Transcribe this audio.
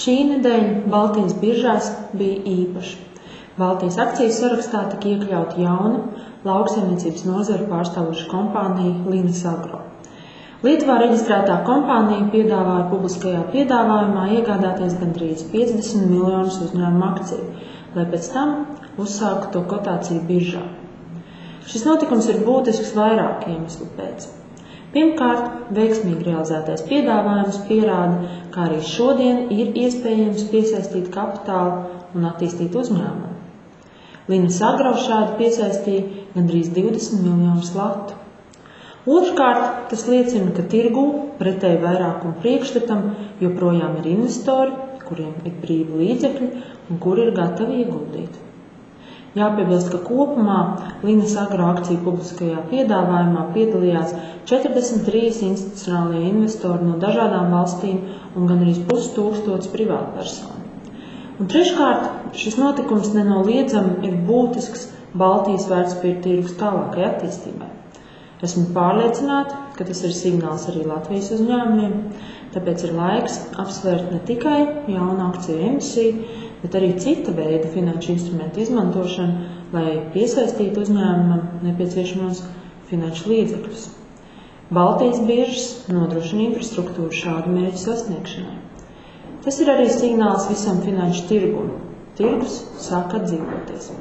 Šī nedēļa Baltijas biržās bija īpaša. Baltijas akciju sarakstā tika iekļauta jauna lauksaimniecības nozaru pārstāvoša kompānija Linas Agro. Lietuvā reģistrētā kompānija piedāvāja publiskajā piedāvājumā iegādāties gandrīz 50 miljonus uzņēmuma akciju, lai pēc tam uzsāktu to kotāciju biržā. Šis notikums ir būtisks vairāku iemeslu pēc. Pirmkārt, veiksmīgi realizētais piedāvājums pierāda, ka arī šodien ir iespējams piesaistīt kapitālu un attīstīt uzņēmumu. Linas Agro šādi piesaistīja gandrīz 20 miljonus latu. Otrkārt, tas liecina, ka tirgū, pretēji vairākumu priekšstatam, joprojām ir investori, kuriem ir brīvi līdzekļi un kuri ir gatavi ieguldīt. Jāpiebilst, ka kopumā Linas Agro akciju publiskajā piedāvājumā piedalījās 43 institucionālie investori no dažādām valstīm un gandrīz 5000 privātpersonu. Un treškārt, šis notikums nenoliedzami ir būtisks Baltijas vērtspapīru tirgus tālākai attīstībai. Esmu pārliecināta, ka tas ir signāls arī Latvijas uzņēmumiem, tāpēc ir laiks apsvērt ne tikai jaunu akciju emisiju, bet arī cita veida finanšu instrumentu izmantošanu, lai piesaistītu uzņēmumam nepieciešamos finanšu līdzekļus. Baltijas biržas nodrošina infrastruktūru šādu mērķu sasniegšanai. Tas ir arī signāls visam finanšu tirgum. Tirgus sāk atdzīvoties.